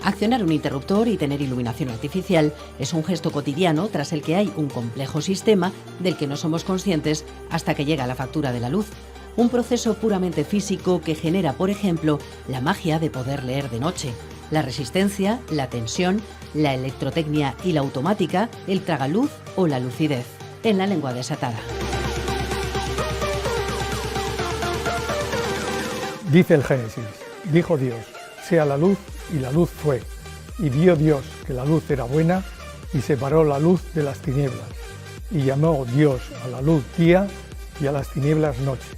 Accionar un interruptor y tener iluminación artificial es un gesto cotidiano tras el que hay un complejo sistema del que no somos conscientes hasta que llega la factura de la luz. Un proceso puramente físico que genera, por ejemplo, la magia de poder leer de noche. La resistencia, la tensión, la electrotecnia y la automática, el tragaluz o la lucidez. En la lengua desatada. Dice el Génesis, dijo Dios, sea la luz, y la luz fue. Y vio Dios que la luz era buena, y separó la luz de las tinieblas. Y llamó Dios a la luz día, y a las tinieblas noche.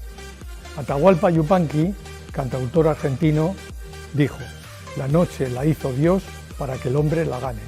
Atahualpa Yupanqui, cantautor argentino, dijo, la noche la hizo Dios para que el hombre la gane.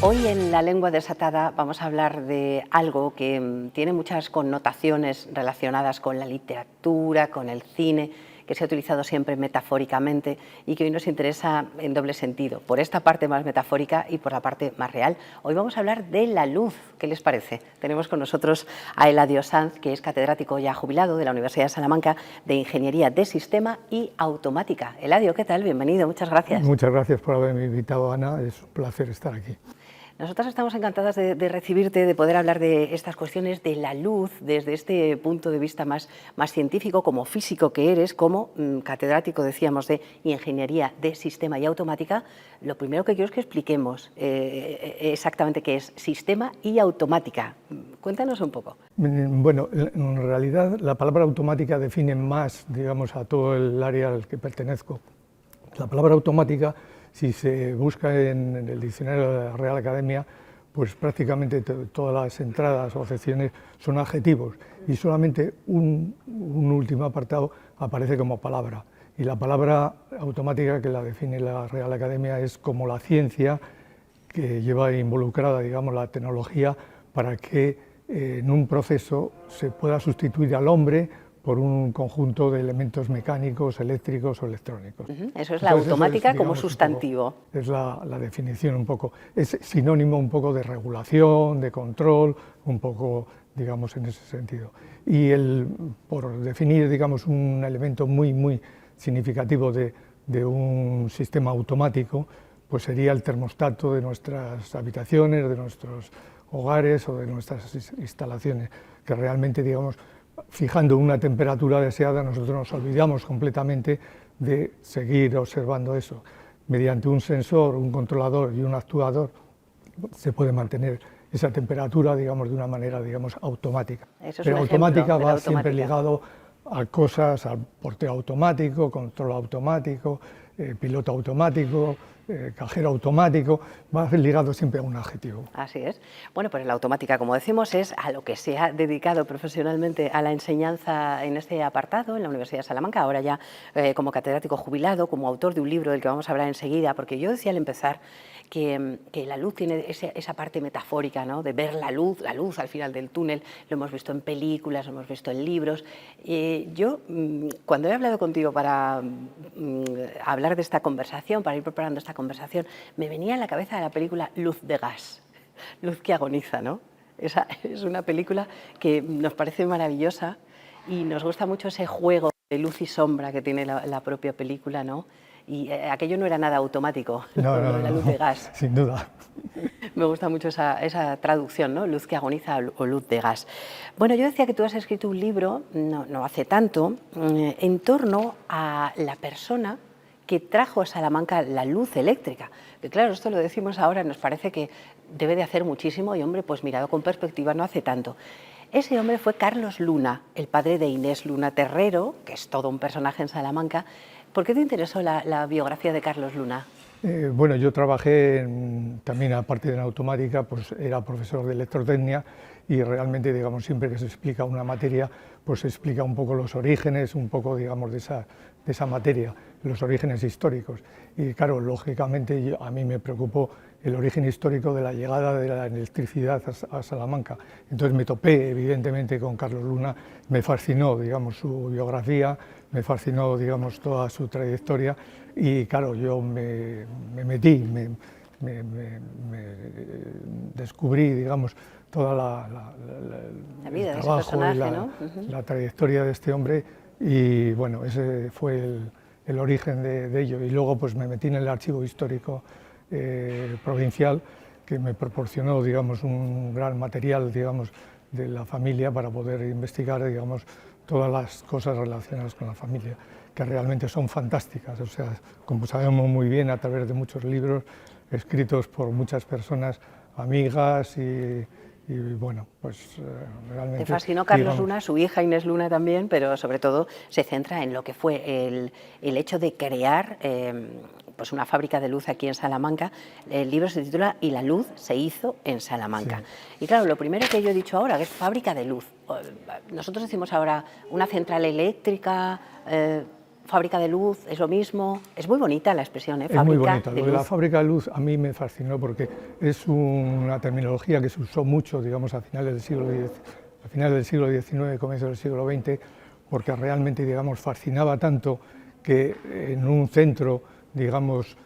Hoy en La Lengua Desatada vamos a hablar de algo que tiene muchas connotaciones relacionadas con la literatura, con el cine, que se ha utilizado siempre metafóricamente y que hoy nos interesa en doble sentido, por esta parte más metafórica y por la parte más real. Hoy vamos a hablar de la luz. ¿Qué les parece? Tenemos con nosotros a Eladio Sanz, que es catedrático ya jubilado de la Universidad de Salamanca de Ingeniería de Sistema y Automática. Eladio, ¿qué tal? Bienvenido, muchas gracias. Muchas gracias por haberme invitado, Ana, es un placer estar aquí. Nosotras estamos encantadas de recibirte, de poder hablar de estas cuestiones de la luz desde este punto de vista más científico, como físico que eres, como catedrático, decíamos, de Ingeniería de Sistema y Automática. Lo primero que quiero es que expliquemos exactamente qué es sistema y automática. Cuéntanos un poco. Bueno, en realidad la palabra automática define más, digamos, a todo el área al que pertenezco. La palabra automática, si se busca en el diccionario de la Real Academia, pues prácticamente todas las entradas o acepciones son adjetivos y solamente un último apartado aparece como palabra. Y la palabra automática, que la define la Real Academia, es como la ciencia que lleva involucrada, digamos, la tecnología para que en un proceso se pueda sustituir al hombre por un conjunto de elementos mecánicos, eléctricos o electrónicos. Eso es la automática como sustantivo. Es la definición un poco, es sinónimo un poco de regulación, de control, un poco, digamos, en ese sentido. Y por definir, digamos, un elemento muy significativo de un sistema automático, pues sería el termostato de nuestras habitaciones, de nuestros hogares o de nuestras instalaciones, que realmente, digamos, fijando una temperatura deseada, nosotros nos olvidamos completamente de seguir observando eso. Mediante un sensor, un controlador y un actuador se puede mantener esa temperatura, digamos, de una manera, digamos, automática. Pero automática va siempre ligado a cosas, al porteo automático, control automático, piloto automático, cajero automático, va ligado siempre a un adjetivo. Así es. Bueno, pues la automática, como decimos, es a lo que se ha dedicado profesionalmente a la enseñanza en este apartado en la Universidad de Salamanca, ahora ya como catedrático jubilado, como autor de un libro del que vamos a hablar enseguida, porque yo decía al empezar que la luz tiene esa parte metafórica, ¿no?, de ver la luz al final del túnel. Lo hemos visto en películas, lo hemos visto en libros. Yo, cuando he hablado contigo para hablar de esta conversación, para ir preparando esta conversación, me venía a la cabeza la película Luz de gas, Luz que agoniza, ¿no? Esa es una película que nos parece maravillosa y nos gusta mucho ese juego de luz y sombra que tiene la propia película, ¿no? Y aquello no era nada automático, la luz de gas. Sin duda. Me gusta mucho esa traducción, ¿no? Luz que agoniza o luz de gas. Bueno, yo decía que tú has escrito un libro, no hace tanto, en torno a la persona que trajo a Salamanca la luz eléctrica. Que claro, esto lo decimos ahora, nos parece que debe de hacer muchísimo y, hombre, pues mirado con perspectiva no hace tanto. Ese hombre fue Carlos Luna, el padre de Inés Luna Terrero, que es todo un personaje en Salamanca. ¿Por qué te interesó la biografía de Carlos Luna? Bueno, yo trabajé también, aparte de en automática, pues era profesor de electrotecnia y realmente, digamos, siempre que se explica una materia, pues se explica un poco los orígenes, un poco, digamos, de esa materia, los orígenes históricos. Y claro, lógicamente a mí me preocupó el origen histórico de la llegada de la electricidad a Salamanca. Entonces me topé, evidentemente, con Carlos Luna, me fascinó, digamos, su biografía, me fascinó, digamos, toda su trayectoria y, claro, yo me metí, me descubrí, digamos, toda la vida el trabajo de ese personaje, y ¿no? la trayectoria de este hombre y, bueno, ese fue el origen de ello. Y luego pues me metí en el archivo histórico provincial, que me proporcionó, digamos, un gran material, digamos, de la familia para poder investigar, digamos, todas las cosas relacionadas con la familia, que realmente son fantásticas. O sea, como sabemos muy bien a través de muchos libros escritos por muchas personas, amigas y bueno, pues realmente... Te fascinó Carlos Luna, su hija Inés Luna también, pero sobre todo se centra en lo que fue el hecho de crear pues una fábrica de luz aquí en Salamanca. El libro se titula Y la luz se hizo en Salamanca. Sí. Y claro, lo primero que yo he dicho ahora, que es fábrica de luz. Nosotros decimos ahora una central eléctrica, fábrica de luz, es lo mismo. Es muy bonita la expresión, ¿eh? Es muy bonita. Lo de la fábrica de luz a mí me fascinó porque es una terminología que se usó mucho, digamos, a finales del siglo XIX, comienzo del siglo XX, porque realmente, digamos, fascinaba tanto que en un centro, digamos,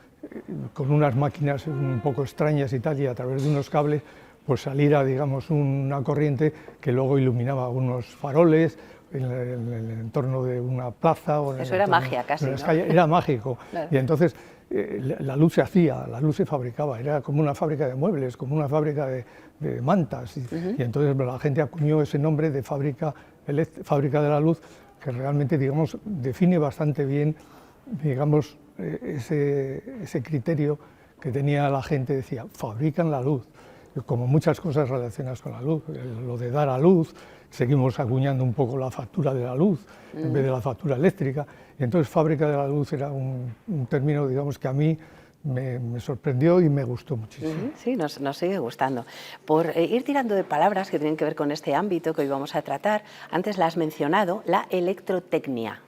con unas máquinas un poco extrañas y tal, y a través de unos cables, pues saliera, digamos, una corriente que luego iluminaba unos faroles en el entorno de una plaza. O en Eso era magia casi, ¿no? Era mágico. Claro. Y entonces la luz se hacía, la luz se fabricaba, era como una fábrica de muebles, como una fábrica de mantas. Y entonces la gente acuñó ese nombre de fábrica de la luz, que realmente, digamos, define bastante bien, digamos, ese criterio que tenía la gente. Decía, fabrican la luz, como muchas cosas relacionadas con la luz, lo de dar a luz. Seguimos acuñando un poco la factura de la luz en vez de la factura eléctrica, y entonces fábrica de la luz era un término, digamos, que a mí me sorprendió y me gustó muchísimo. Sí, nos sigue gustando. Por ir tirando de palabras que tienen que ver con este ámbito que hoy vamos a tratar, antes la has mencionado, la electrotecnia.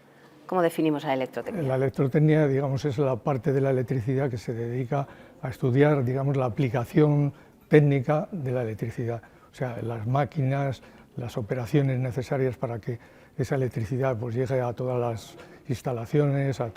¿Cómo definimos la electrotecnia? La electrotecnia, digamos, es la parte de la electricidad que se dedica a estudiar, digamos, la aplicación técnica de la electricidad, o sea, las máquinas, las operaciones necesarias para que esa electricidad pues llegue a todas las instalaciones, al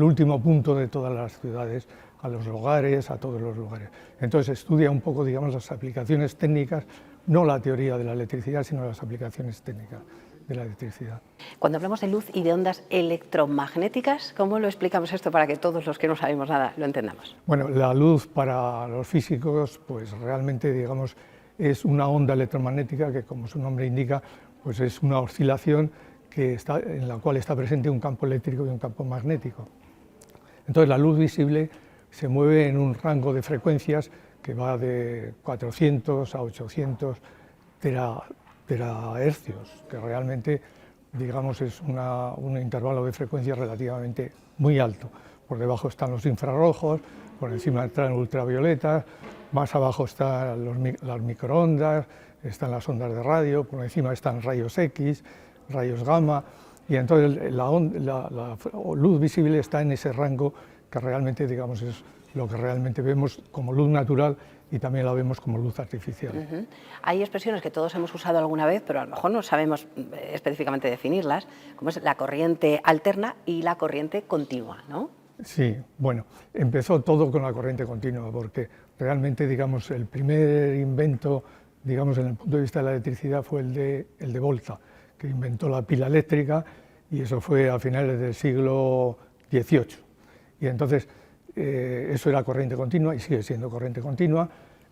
último punto de todas las ciudades, a los hogares, a todos los lugares. Entonces estudia un poco, digamos, las aplicaciones técnicas, no la teoría de la electricidad, sino las aplicaciones técnicas de la electricidad. Cuando hablamos de luz y de ondas electromagnéticas, ¿cómo lo explicamos esto para que todos los que no sabemos nada lo entendamos? Bueno, la luz para los físicos, pues realmente, digamos, es una onda electromagnética que, como su nombre indica, pues es una oscilación en la cual está presente un campo eléctrico y un campo magnético. Entonces la luz visible se mueve en un rango de frecuencias que va de 400 a 800 terahercios, que realmente, digamos, es un intervalo de frecuencias relativamente muy alto. Por debajo están los infrarrojos, por encima están ultravioletas, más abajo están las microondas, están las ondas de radio, por encima están rayos X, rayos gamma, y entonces la luz visible está en ese rango que realmente, digamos, es lo que realmente vemos como luz natural y también la vemos como luz artificial. Hay expresiones que todos hemos usado alguna vez, pero a lo mejor no sabemos específicamente definirlas, como es la corriente alterna y la corriente continua, ¿no? Sí, bueno, empezó todo con la corriente continua, porque realmente, digamos, el primer invento, digamos, en el punto de vista de la electricidad fue el de Volta, que inventó la pila eléctrica, y eso fue a finales del siglo XVIII. Y entonces eso era corriente continua y sigue siendo corriente continua,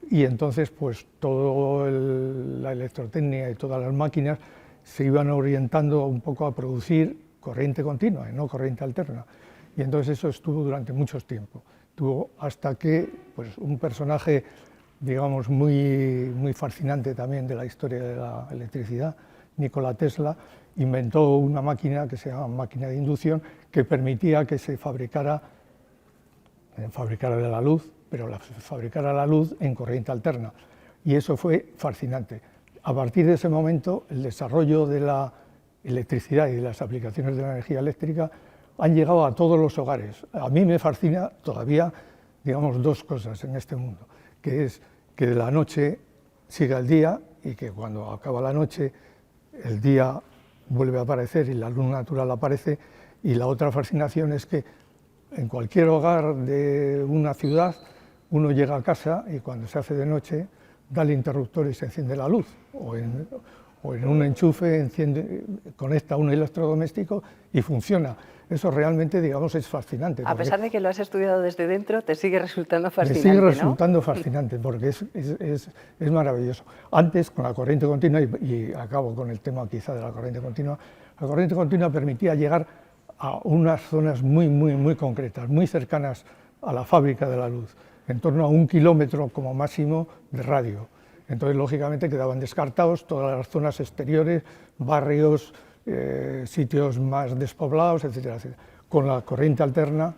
y entonces pues toda la electrotecnia y todas las máquinas se iban orientando un poco a producir corriente continua y no corriente alterna. Y entonces eso estuvo durante mucho tiempo, hasta que pues, un personaje, digamos, muy fascinante también de la historia de la electricidad, Nikola Tesla, inventó una máquina que se llama máquina de inducción, que permitía que se fabricara de la luz, pero fabricara la luz en corriente alterna. Y eso fue fascinante. A partir de ese momento, el desarrollo de la electricidad y de las aplicaciones de la energía eléctrica han llegado a todos los hogares. A mí me fascina todavía, digamos, dos cosas en este mundo, que es que de la noche siga el día y que cuando acaba la noche el día vuelve a aparecer y la luz natural aparece, y la otra fascinación es que en cualquier hogar de una ciudad uno llega a casa y cuando se hace de noche da el interruptor y se enciende la luz, o o en un enchufe enciende, conecta un electrodoméstico y funciona. Eso realmente, digamos, es fascinante. A pesar de que lo has estudiado desde dentro, te sigue resultando fascinante, me sigue ¿no? resultando fascinante, porque es maravilloso. Antes, con la corriente continua, y acabo con el tema quizá de la corriente continua permitía llegar a unas zonas muy concretas, muy cercanas a la fábrica de la luz, en torno a 1 kilómetro como máximo de radio. Entonces, lógicamente, quedaban descartados todas las zonas exteriores, barrios, sitios más despoblados, etcétera, etcétera. Con la corriente alterna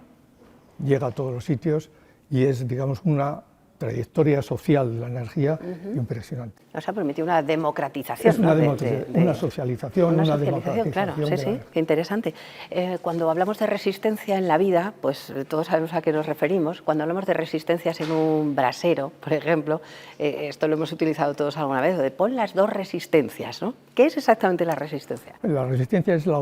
llega a todos los sitios y es, digamos, una trayectoria social de la energía impresionante. Nos ha permitido una democratización. Es una, ¿no? una socialización, una democratización. Claro, sí, qué interesante. Cuando hablamos de resistencia en la vida, pues todos sabemos a qué nos referimos. Cuando hablamos de resistencias en un brasero, por ejemplo, esto lo hemos utilizado todos alguna vez, de pon las dos resistencias, ¿no? ¿Qué es exactamente la resistencia? La resistencia es la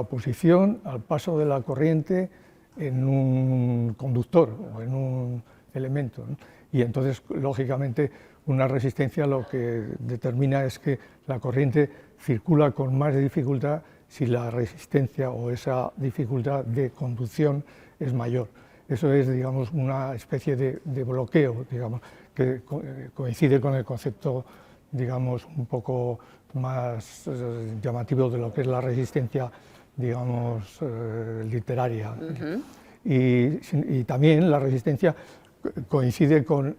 oposición al paso de la corriente en un conductor o en un elemento, ¿no? Y entonces, lógicamente, una resistencia lo que determina es que la corriente circula con más dificultad si la resistencia o esa dificultad de conducción es mayor. Eso es, digamos, una especie de bloqueo, digamos, que coincide con el concepto, digamos, un poco más llamativo de lo que es la resistencia, digamos, literaria. Y también la resistencia coincide con,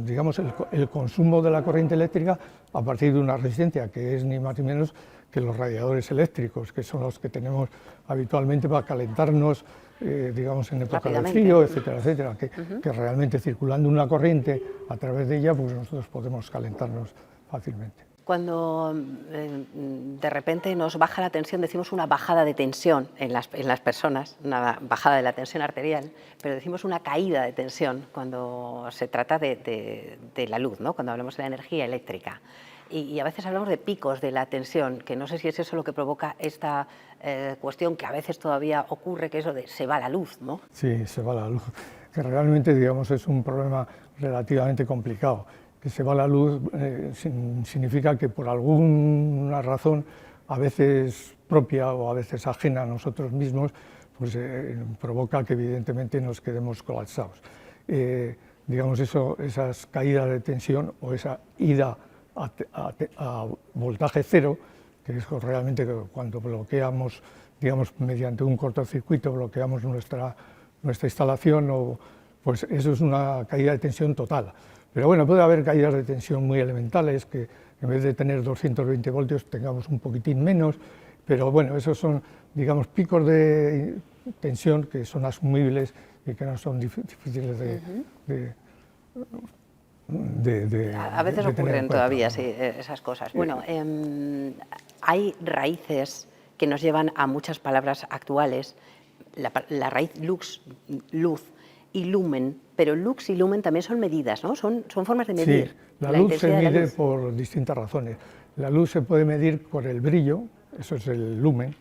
digamos, el consumo de la corriente eléctrica a partir de una resistencia que es ni más ni menos que los radiadores eléctricos, que son los que tenemos habitualmente para calentarnos, digamos, en época de frío, etcétera, etcétera, que realmente circulando una corriente a través de ella, pues nosotros podemos calentarnos fácilmente. Cuando de repente nos baja la tensión, decimos una bajada de tensión en las personas, una bajada de la tensión arterial, pero decimos una caída de tensión cuando se trata de la luz, ¿no? Cuando hablamos de la energía eléctrica. Y a veces hablamos de picos de la tensión, que no sé si es eso lo que provoca esta cuestión que a veces todavía ocurre, que es lo de se va la luz, ¿no? Sí, se va la luz, que realmente, digamos, es un problema relativamente complicado. Que se va la luz significa que por alguna razón, a veces propia o a veces ajena a nosotros mismos, pues provoca que evidentemente nos quedemos colapsados. Digamos, esas caídas de tensión o esa ida a voltaje cero, que es realmente cuando bloqueamos, digamos, mediante un cortocircuito, bloqueamos nuestra instalación, pues eso es una caída de tensión total. Pero bueno, puede haber caídas de tensión muy elementales, que en vez de tener 220 voltios tengamos un poquitín menos, pero bueno, esos son, digamos, picos de tensión que son asumibles y que no son difíciles a veces ocurren todavía, sí, esas cosas. Bueno, hay raíces que nos llevan a muchas palabras actuales. La raíz lux, luz, y lumen, pero lux y lumen también son medidas, ¿no? Son formas de medir. Sí, la luz se mide por distintas razones. La luz se puede medir por el brillo, eso es el lumen.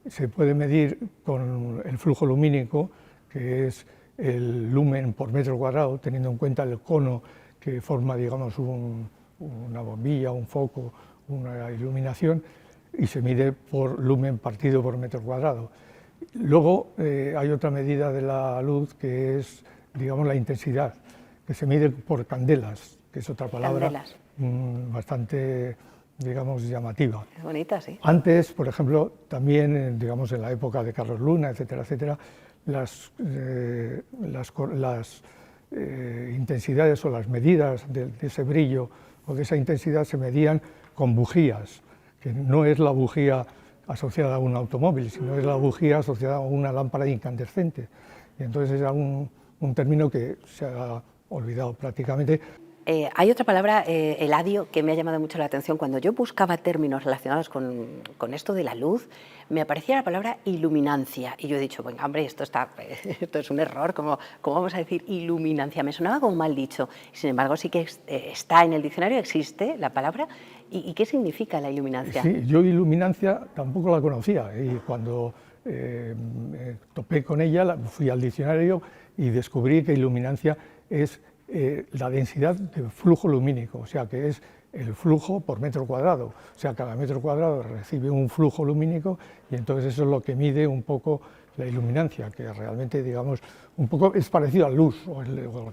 Se puede medir con el flujo lumínico, que es el lumen por metro cuadrado, teniendo en cuenta el cono que forma, digamos, una bombilla, un foco, una iluminación, y se mide por lumen partido por metro cuadrado. Luego hay otra medida de la luz que es, digamos, la intensidad, que se mide por candelas, que es otra palabra bastante, digamos, llamativa. Es bonita, sí. Antes, por ejemplo, también, digamos, en la época de Carlos Luna, etcétera, etcétera, las intensidades o las medidas de ese brillo o de esa intensidad se medían con bujías, que no es la bujía asociada a un automóvil, sino es la bujía asociada a una lámpara incandescente. Y entonces era un término que se ha olvidado prácticamente. Hay otra palabra, eladio, que me ha llamado mucho la atención. Cuando yo buscaba términos relacionados con esto de la luz, me aparecía la palabra iluminancia. Y yo he dicho, bueno, hombre, esto es un error, ¿cómo vamos a decir iluminancia? Me sonaba como mal dicho. Sin embargo, sí que está en el diccionario, existe la palabra. ¿Y qué significa la iluminancia? Sí, yo iluminancia tampoco la conocía. Y cuando topé con ella, fui al diccionario y descubrí que iluminancia es la densidad de flujo lumínico, o sea que es el flujo por metro cuadrado, o sea cada metro cuadrado recibe un flujo lumínico y entonces eso es lo que mide un poco la iluminancia, que realmente, digamos, un poco es parecido a luz, o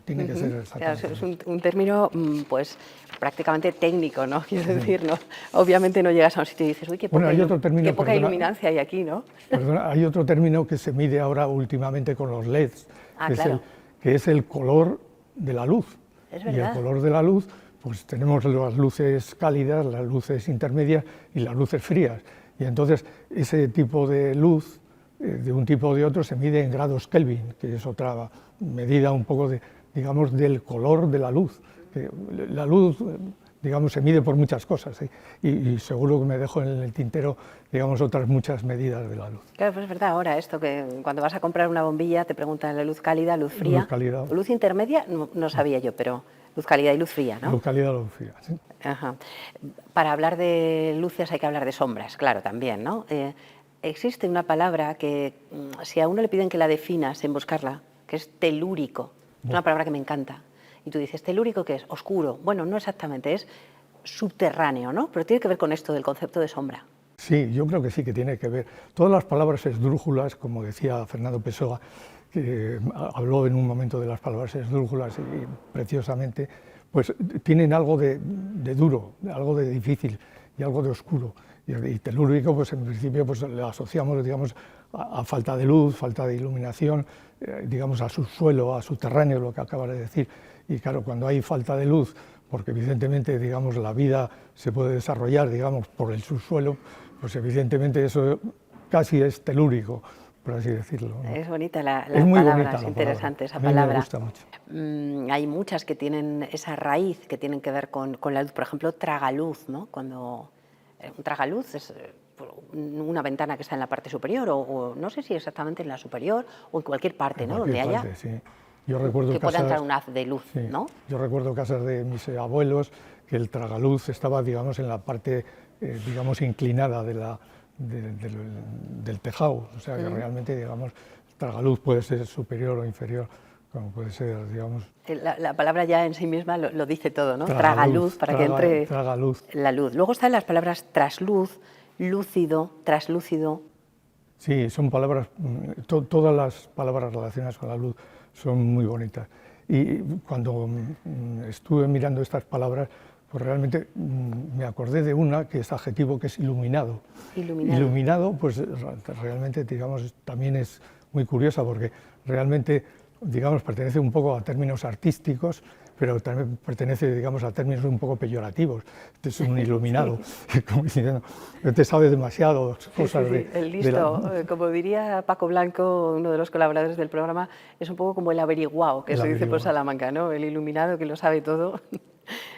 tiene que ser exactamente. Claro, es un término pues prácticamente técnico, ¿no? Quiero decir, ¿no? Obviamente no llegas a un sitio y dices, uy, qué poca, qué poca iluminancia hay aquí, ¿no? Perdona, hay otro término que se mide ahora últimamente con los LEDs, claro. que es el color de la luz. Es verdad. Y el color de la luz, pues tenemos las luces cálidas, las luces intermedias y las luces frías. Y entonces ese tipo de luz, de un tipo o de otro, se mide en grados Kelvin, que es otra medida un poco digamos, del color de la luz. La luz, digamos, se mide por muchas cosas, ¿eh? y seguro que me dejo en el tintero, digamos, otras muchas medidas de la luz. Claro, pues es verdad ahora esto, que cuando vas a comprar una bombilla te preguntan la luz cálida, luz fría. Luz cálida. Luz intermedia, no sabía yo, pero luz cálida y luz fría, ¿no? Luz cálida, luz fría, sí. Ajá. Para hablar de luces hay que hablar de sombras, claro, también, ¿no? Existe una palabra que, si a uno le piden que la definas en buscarla, que es telúrico, es una palabra que me encanta. Y tú dices, ¿telúrico qué es? Oscuro. Bueno, no exactamente, es subterráneo, ¿no? Pero tiene que ver con esto del concepto de sombra. Sí, yo creo que sí que tiene que ver. Todas las palabras esdrújulas, como decía Fernando Pessoa, que habló en un momento de las palabras esdrújulas y preciosamente, pues tienen algo de duro, algo de difícil y algo de oscuro. Y telúrico, pues en principio pues, le asociamos, digamos, a falta de luz, falta de iluminación, digamos, a subsuelo, a subterráneo, lo que acabas de decir. Y claro, cuando hay falta de luz, porque evidentemente, digamos, la vida se puede desarrollar, digamos, por el subsuelo, pues evidentemente eso casi es telúrico, por así decirlo, ¿no? Es bonita la es muy palabra, bonita es la interesante esa palabra. palabra. Me gusta mucho. Hay muchas que tienen esa raíz que tienen que ver con la luz, por ejemplo, tragaluz, ¿no? Cuando un tragaluz es una ventana que está en la parte superior, o no sé si exactamente en la superior o en cualquier parte, ¿no? Donde haya sí. Yo recuerdo que pueda entrar un haz de luz, sí. ¿no? Yo recuerdo casas de mis abuelos que el tragaluz estaba, digamos, en la parte, digamos, inclinada del tejado, o sea que realmente, digamos, el tragaluz puede ser superior o inferior, como puede ser, digamos... La palabra ya en sí misma lo dice todo, ¿no? Tragaluz, para que entre tragaluz. La luz. Luego están las palabras trasluz, lúcido, traslúcido. Sí, son palabras, todas las palabras relacionadas con la luz son muy bonitas. Y cuando estuve mirando estas palabras, pues realmente me acordé de una que es adjetivo, que es iluminado. Iluminado, pues realmente, digamos, también es muy curiosa porque realmente, digamos, pertenece un poco a términos artísticos, pero también pertenece, digamos, a términos un poco peyorativos. Este es un iluminado, como diciendo, te sabe demasiado cosas El listo, como diría Paco Blanco, uno de los colaboradores del programa, es un poco como el averiguado, que se dice por Salamanca, ¿no? El iluminado que lo sabe todo.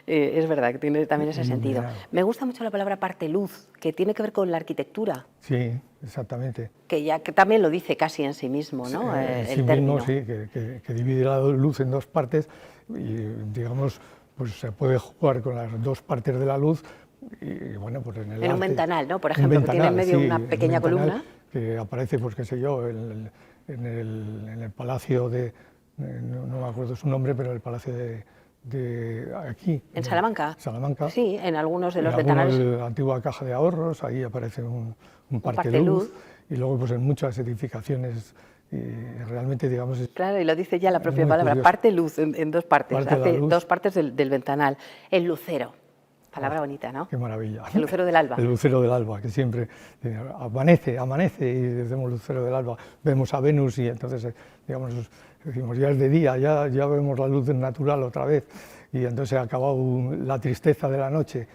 Es verdad que tiene también ese sentido. Me gusta mucho la palabra parte luz, que tiene que ver con la arquitectura. Sí, exactamente. Que también lo dice casi en sí mismo, ¿no? En sí mismo, sí, que divide la luz en dos partes y, digamos, pues se puede jugar con las dos partes de la luz y, bueno, pues en el En un arte, ventanal, ¿no? Por ejemplo, que tiene en medio una pequeña columna. Que aparece, pues qué sé yo, en el palacio de, no me acuerdo su nombre, pero el palacio de aquí. ¿En Salamanca? Salamanca. Sí, en algunos de los ventanales. En la antigua caja de ahorros, ahí aparece un parte luz. Y luego pues en muchas edificaciones, y realmente, digamos... Claro, y lo dice ya la propia palabra, curioso. Parte luz en dos partes, hace dos partes del ventanal. El lucero, palabra bonita, ¿no? Qué maravilla. El lucero del alba. El lucero del alba, que siempre amanece y decimos lucero del alba, vemos a Venus y entonces, digamos, decimos ya es de día, ya vemos la luz natural otra vez y entonces ha acabado la tristeza de la noche.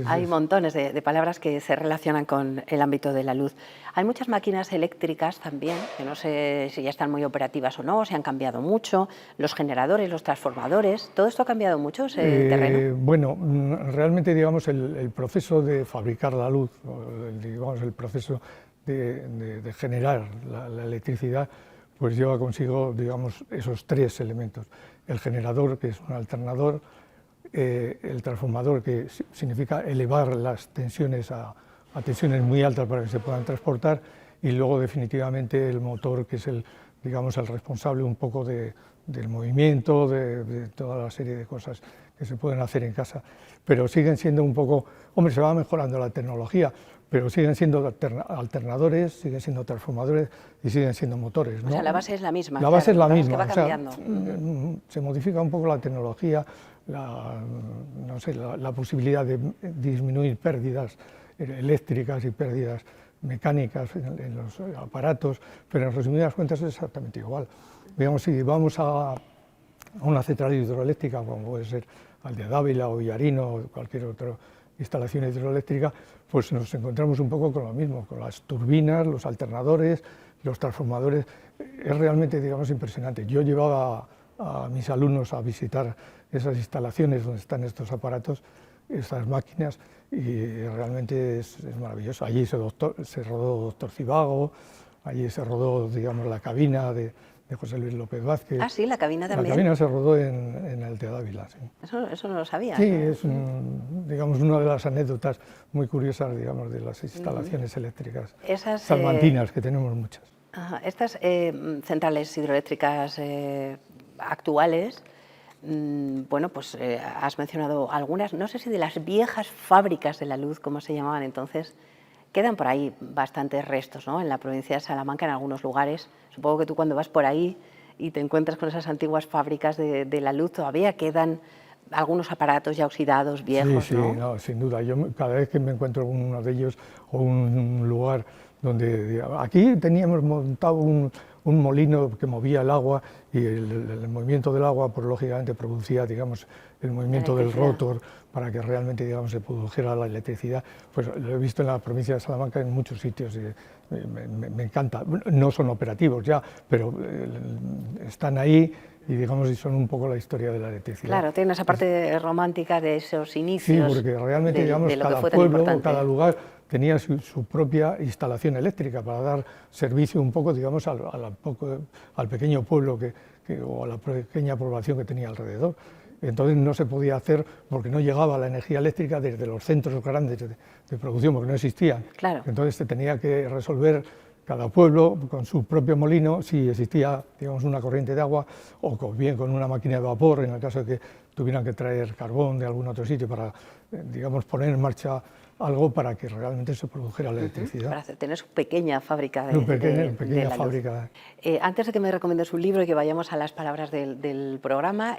Hay montones de palabras que se relacionan con el ámbito de la luz. Hay muchas máquinas eléctricas también, que no sé si ya están muy operativas o no, se han cambiado mucho, los generadores, los transformadores, ¿todo esto ha cambiado mucho ese terreno? Bueno, realmente, digamos, el proceso de fabricar la luz, digamos, el proceso de generar la electricidad, pues lleva consigo, digamos, esos tres elementos. El generador, que es un alternador, el transformador, que significa elevar las tensiones a tensiones muy altas para que se puedan transportar, y luego definitivamente el motor, que es digamos, el responsable un poco del movimiento, de toda la serie de cosas que se pueden hacer en casa, pero siguen siendo un poco, hombre, se va mejorando la tecnología, pero siguen siendo alternadores, siguen siendo transformadores y siguen siendo motores, ¿no? O sea, la base es la misma. La base es la misma, que va o sea, cambiando. se modifica un poco la tecnología, no sé, la posibilidad de disminuir pérdidas eléctricas y pérdidas mecánicas en los aparatos, pero en resumidas cuentas es exactamente igual. Digamos, si vamos a una central hidroeléctrica, como puede ser Aldea Dávila o Villarino o cualquier otra instalación hidroeléctrica, pues nos encontramos un poco con lo mismo, con las turbinas, los alternadores, los transformadores. Es realmente, digamos, impresionante. Yo llevaba a mis alumnos a visitar esas instalaciones donde están estos aparatos, estas máquinas, y realmente es maravilloso. Allí se rodó Doctor Cibago, allí se rodó, digamos, la cabina de José Luis López Vázquez. Ah, sí, la cabina también. La cabina se rodó en Aldea Dávila, sí. Eso no lo sabía. Sí, es digamos, una de las anécdotas muy curiosas, digamos, de las instalaciones eléctricas salmantinas, que tenemos muchas. Estas centrales hidroeléctricas actuales, bueno, pues has mencionado algunas, no sé si de las viejas fábricas de la luz, como se llamaban entonces. Quedan por ahí bastantes restos, ¿no? En la provincia de Salamanca, en algunos lugares. Supongo que tú cuando vas por ahí y te encuentras con esas antiguas fábricas de la luz, todavía quedan algunos aparatos ya oxidados, viejos, sí, ¿no? No, sin duda. Yo cada vez que me encuentro en uno de ellos o un lugar donde... Aquí teníamos montado un molino que movía el agua y el movimiento del agua, pues lógicamente producía, digamos, el movimiento del rotor para que realmente, digamos, se produjera la electricidad. Pues lo he visto en la provincia de Salamanca en muchos sitios y me encanta. No son operativos ya, pero están ahí y, digamos, son un poco la historia de la electricidad. Claro, tiene esa parte romántica de esos inicios. Sí, porque realmente, digamos, cada pueblo, cada lugar tenía su propia instalación eléctrica para dar servicio un poco, digamos, al pequeño pueblo o a la pequeña población que tenía alrededor. Entonces no se podía hacer porque no llegaba la energía eléctrica desde los centros grandes de producción, porque no existían. Claro. Entonces se tenía que resolver cada pueblo con su propio molino, si existía, digamos, una corriente de agua, o bien con una máquina de vapor, en el caso de que tuvieran que traer carbón de algún otro sitio para, digamos, poner en marcha algo para que realmente se produjera la electricidad. Para tener su pequeña fábrica pequeña fábrica. Antes de que me recomiendes un libro y que vayamos a las palabras del programa, a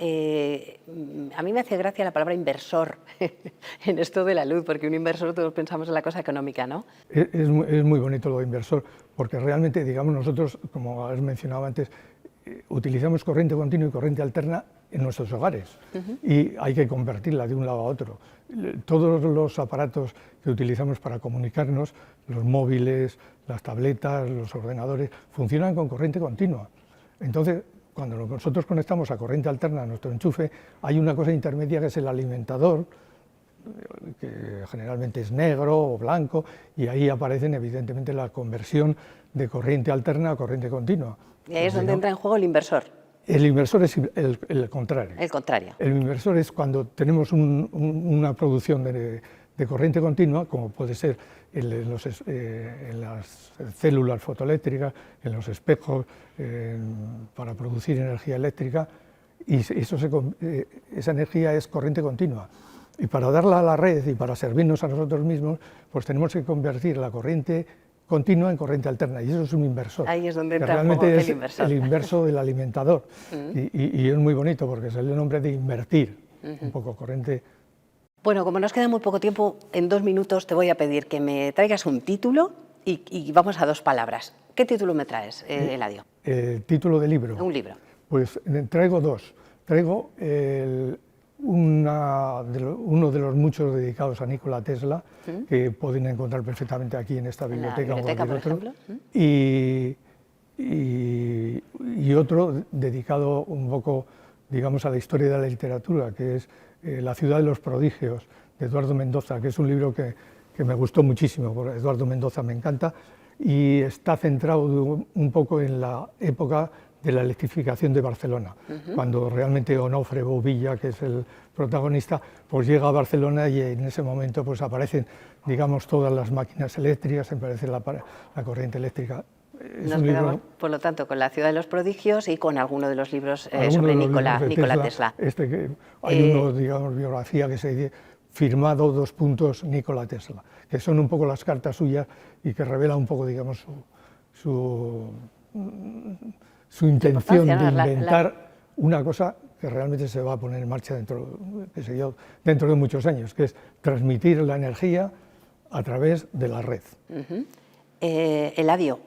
mí me hace gracia la palabra inversor en esto de la luz, porque un inversor todos pensamos en la cosa económica, ¿no? Es muy bonito lo de inversor, porque realmente, digamos, nosotros, como has mencionado antes, utilizamos corriente continua y corriente alterna en nuestros hogares y hay que convertirla de un lado a otro. Todos los aparatos que utilizamos para comunicarnos, los móviles, las tabletas, los ordenadores, funcionan con corriente continua. Entonces, cuando nosotros conectamos a corriente alterna a nuestro enchufe, hay una cosa intermedia que es el alimentador, que generalmente es negro o blanco, y ahí aparecen evidentemente la conversión de corriente alterna a corriente continua. Y ahí es donde entra en juego el inversor. El inversor es el contrario. El contrario. El inversor es cuando tenemos una producción de corriente continua, como puede ser en las células fotoeléctricas, en los espejos, para producir energía eléctrica, y esa energía es corriente continua. Y para darla a la red y para servirnos a nosotros mismos, pues tenemos que convertir la corriente continua en corriente alterna, y eso es un inversor. Ahí es donde entra realmente el inversor. El inverso del alimentador, y es muy bonito porque es el nombre de invertir, un poco corriente. Bueno, como nos queda muy poco tiempo, en 2 minutos te voy a pedir que me traigas un título y vamos a 2 palabras. ¿Qué título me traes, Eladio? Título de libro. Un libro. Pues traigo 2. Traigo uno de los muchos dedicados a Nikola Tesla, que pueden encontrar perfectamente aquí en esta biblioteca, por ejemplo. Y otro dedicado un poco, digamos, a la historia de la literatura, que es La ciudad de los prodigios, de Eduardo Mendoza, que es un libro que me gustó muchísimo, porque Eduardo Mendoza me encanta, y está centrado un poco en la época de la electrificación de Barcelona, cuando realmente Onofre Bobilla, que es el protagonista, pues llega a Barcelona y en ese momento pues aparecen, digamos, todas las máquinas eléctricas, aparece la corriente eléctrica. es Nos un quedamos, libro, por lo tanto, con La ciudad de los prodigios y con alguno de los libros alguno sobre de los libros de Nikola Tesla. Hay uno, digamos, biografía que se dice firmado Nikola Tesla, que son un poco las cartas suyas y que revela un poco, digamos, su intención de inventar una cosa que realmente se va a poner en marcha dentro de muchos años, que es transmitir la energía a través de la red. Eladio,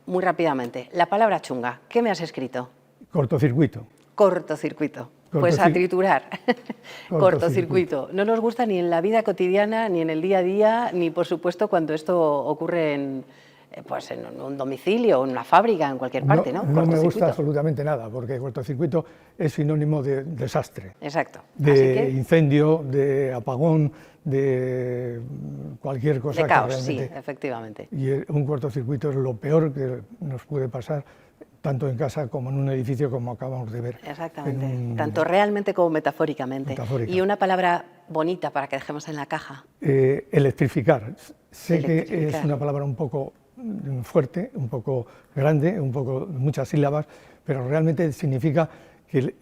muy rápidamente, la palabra chunga, ¿qué me has escrito? Cortocircuito. Cortocircuito. Pues a triturar. Cortocircuito. No nos gusta ni en la vida cotidiana, ni en el día a día, ni por supuesto cuando esto ocurre en un domicilio, en una fábrica, en cualquier parte, ¿no? No me gusta absolutamente nada, porque cortocircuito es sinónimo de desastre. Exacto. De incendio, de apagón, de cualquier cosa. De caos, que realmente, sí, efectivamente. Y un cortocircuito es lo peor que nos puede pasar, tanto en casa como en un edificio, como acabamos de ver. Exactamente, tanto realmente como metafóricamente. Y una palabra bonita para que dejemos en la caja. Electrificar. Sé que es una palabra un poco fuerte, un poco grande, muchas sílabas, pero realmente significa que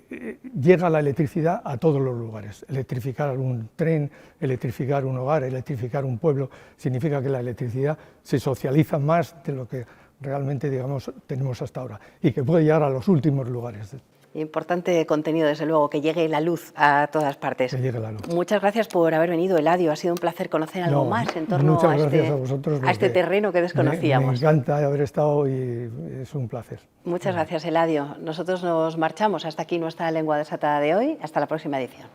llega la electricidad a todos los lugares. Electrificar un tren, electrificar un hogar, electrificar un pueblo, significa que la electricidad se socializa más de lo que realmente, digamos, tenemos hasta ahora, y que puede llegar a los últimos lugares. Importante contenido, desde luego, que llegue la luz a todas partes. Que llegue la luz. Muchas gracias por haber venido, Eladio. Ha sido un placer conocer algo más en torno a este terreno que desconocíamos. Me encanta haber estado y es un placer. Muchas gracias, Eladio. Nosotros nos marchamos. Hasta aquí nuestra Lengua Desatada de hoy. Hasta la próxima edición.